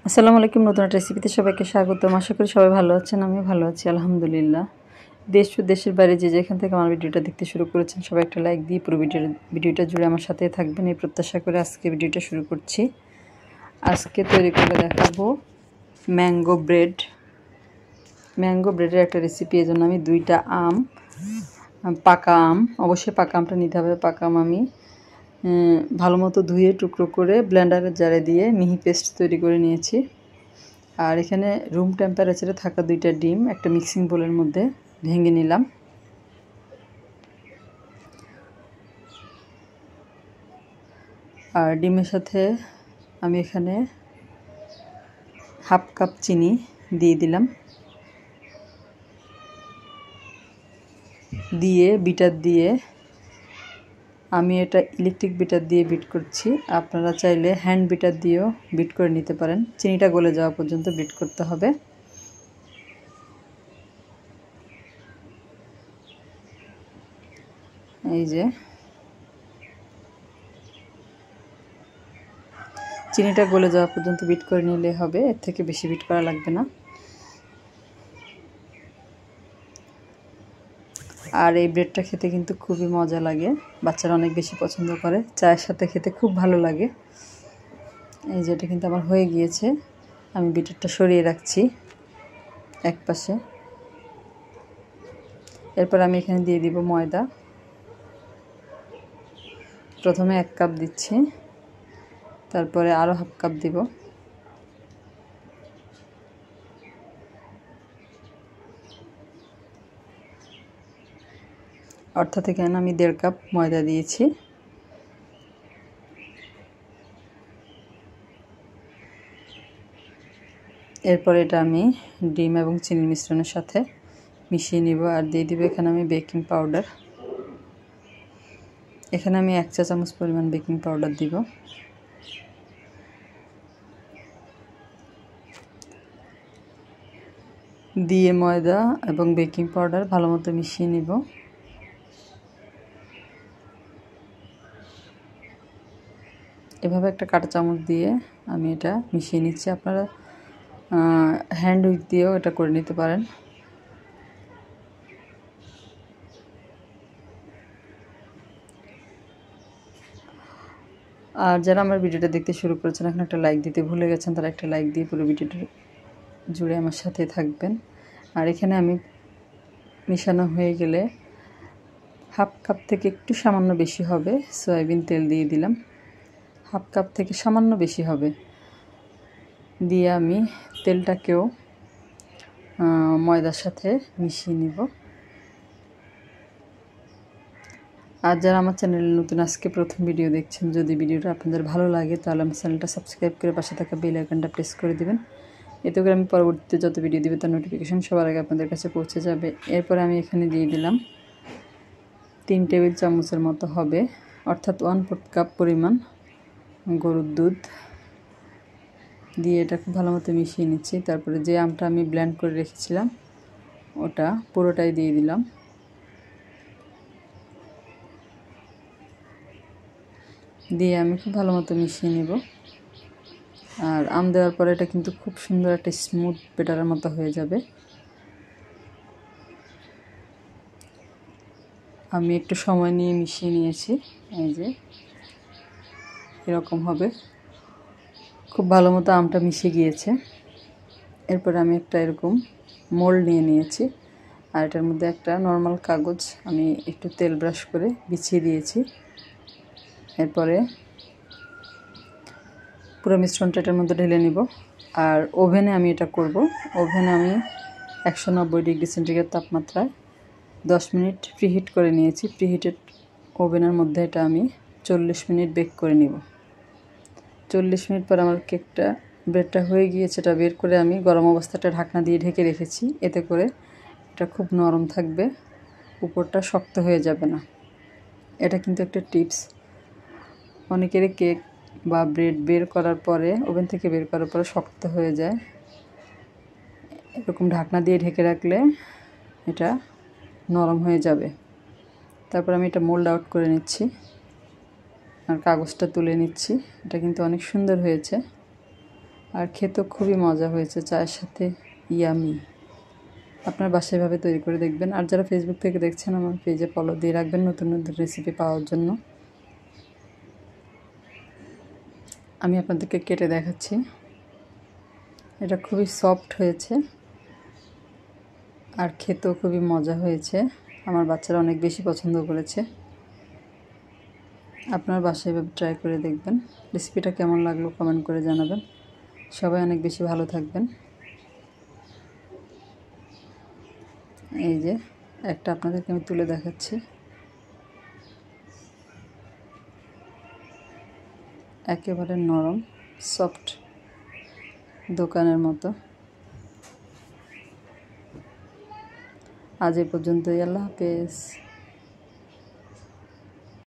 আসসালামু আলাইকুম। নতুন একটা রেসিপিতে সবাইকে স্বাগতম। আশা করি সবাই ভালো আছেন। আমিও ভালো আছি আলহামদুলিল্লাহ। দেশ ও দেশের বাইরে যে যেখান থেকে আমার ভিডিওটা দেখতে শুরু করেছেন সবাই একটা লাইক দিয়ে পুরো ভিডিওটা জুড়ে আমার সাথে থাকবেন এই প্রত্যাশা করে আজকে ভিডিওটা শুরু করছি। আজকে তৈরি করে দেখাবো ম্যাঙ্গো ব্রেডের একটা রেসিপি। এজন্য আমি 2টা আম, পাকা আম, অবশ্যই পাকা আমটা নিতে হবে। পাকা আম আমি ভালো মতো ধুয়ে টুকরো করে ব্লেন্ডারের জারে দিয়ে মিহি পেস্ট তৈরি করে নিয়েছি। আর এখানে রুম টেম্পারেচারে থাকা 2টা ডিম একটা মিক্সিং বোলের মধ্যে ভেঙে নিলাম। আর ডিমের সাথে আমি এখানে হাফ কাপ চিনি দিয়ে দিলাম, দিয়ে বিটার দিয়ে আমি এটা ইলেকট্রিক বিটার দিয়ে বিট করছি। আপনারা চাইলে হ্যান্ড বিটার দিয়েও বিট করে নিতে পারেন। চিনিটা গলে যাওয়া পর্যন্ত বিট করতে হবে। এই যে চিনিটা গলে যাওয়া পর্যন্ত বিট করে নিলে হবে, এর থেকে বেশি বিট করা লাগবে না। আর এই ব্রেডটা খেতে কিন্তু খুবই মজা লাগে, বাচ্চারা অনেক বেশি পছন্দ করে, চায়ের সাথে খেতে খুব ভালো লাগে। এই যে এটা কিন্তু আমার হয়ে গিয়েছে। আমি বিটারটা সরিয়ে রাখছি এক পাশে। এরপর আমি এখানে দিয়ে দিব ময়দা। প্রথমে 1 কাপ দিচ্ছি, তারপরে আরও হাফ কাপ দিব। অর্থাৎ এখানে আমি 1.5 কাপ ময়দা দিয়েছি। এরপর এটা আমি ডিম এবং চিনির মিশ্রণের সাথে মিশিয়ে নিব। আর দিয়ে দিব এখানে আমি বেকিং পাউডার। এখানে আমি 1 চা চামচ পরিমাণ বেকিং পাউডার দিব। দিয়ে ময়দা এবং বেকিং পাউডার ভালো মতো মিশিয়ে নিব। এভাবে একটা কাঁটা চামচ দিয়ে আমি এটা মিশিয়ে নিচ্ছি। আপনারা হ্যান্ড উইক দিয়েও এটা করে নিতে পারেন। আর যারা আমার ভিডিওটা দেখতে শুরু করেছেন এখন একটা লাইক দিতে ভুলে গেছেন, তারা একটা লাইক দিয়ে পুরো ভিডিওটা জুড়ে আমার সাথে থাকবেন। আর এখানে আমি মিশানো হয়ে গেলে হাফ কাপ থেকে একটু সামান্য বেশি হবে সয়াবিন তেল দিয়ে দিলাম। হাফ কাপ থেকে সামান্য বেশি হবে, দিয়ে আমি তেলটাকেও ময়দার সাথে মিশিয়ে নিব। আর যারা আমার চ্যানেলে নতুন আজকে প্রথম ভিডিও দেখছেন, যদি ভিডিওটা আপনাদের ভালো লাগে তাহলে আমার চ্যানেলটা সাবস্ক্রাইব করে পাশে থাকা বেল আইকনটা প্রেস করে দিবেন। এতে করে আমি পরবর্তীতে যত ভিডিও দেব তার নোটিফিকেশন সবার আগে আপনাদের কাছে পৌঁছে যাবে। এরপরে আমি এখানে দিয়ে দিলাম 3 টেবিল চামচের মতো হবে, অর্থাৎ 1/4 কাপ পরিমাণ গরুর দুধ দিয়ে এটা খুব ভালো মতো মিশিয়ে নিচ্ছি। তারপরে যে আমটা আমি ব্লেন্ড করে রেখেছিলাম ওটা পুরোটাই দিয়ে দিলাম। দিয়ে আমি খুব ভালো মতো মিশিয়ে নেব। আর আম দেওয়ার পরে এটা কিন্তু খুব সুন্দর একটা স্মুথ ব্যাটারের মতো হয়ে যাবে। আমি একটু সময় নিয়ে মিশিয়ে নিয়েছি। এই যে এরকম হবে, খুব ভালো মতো আমটা মিশে গিয়েছে। এরপর আমি একটা এরকম মোল্ড নিয়ে নিয়েছি, আর এটার মধ্যে একটা নর্মাল কাগজ আমি একটু তেল ব্রাশ করে বিছিয়ে দিয়েছি। এরপরে পুরো মিশ্রণটা এটার মধ্যে ঢেলে নিব। আর ওভেনে আমি এটা করব। ওভেনে আমি 190 ডিগ্রি সেন্টিগ্রেড তাপমাত্রায় 10 মিনিট প্রিহিট করে নিয়েছি। প্রিহিটেড ওভেনের মধ্যে এটা আমি 40 মিনিট বেক করে নিব। 40 মিনিট পর আমার ব্রেডটা হয়ে গিয়েছে। এটা বের করে আমি গরম অবস্থাটা ঢাকনা দিয়ে ঢেকে রেখেছি। এতে করে এটা খুব নরম থাকবে, উপরটা শক্ত হয়ে যাবে না। এটা কিন্তু একটা টিপস। অনেকেরই কেক বা ব্রেড বের করার পরে, ওভেন থেকে বের করার পরে শক্ত হয়ে যায়। এরকম ঢাকনা দিয়ে ঢেকে রাখলে এটা নরম হয়ে যাবে। তারপর আমি এটা মোল্ড আউট করে নিচ্ছি আর কাগজটা তুলে নিচ্ছি। এটা কিন্তু অনেক সুন্দর হয়েছে। আর খেতেও খুবই মজা হয়েছে, চায়ের সাথে ইয়ামি। আপনার বাসায় এভাবে তৈরি করে দেখবেন। আর যারা ফেসবুক থেকে দেখছেন আমার পেজে ফলো দিয়ে রাখবেন নতুন নতুন রেসিপি পাওয়ার জন্য। আমি আপনাদেরকে কেটে দেখাচ্ছি। এটা খুবই সফট হয়েছে আর খেতেও খুবই মজা হয়েছে। আমার বাচ্চারা অনেক বেশি পছন্দ করেছে। আপনার বাসায় এভাবে ট্রাই করে দেখবেন। রেসিপিটা কেমন লাগলো কমেন্ট করে জানাবেন। সবাই অনেক বেশি ভালো থাকবেন। এই যে একটা আপনাদেরকে আমি তুলে দেখাচ্ছি, একেবারে নরম সফট, দোকানের মতো। আজ এ পর্যন্তই, আল্লাহ হাফেজ।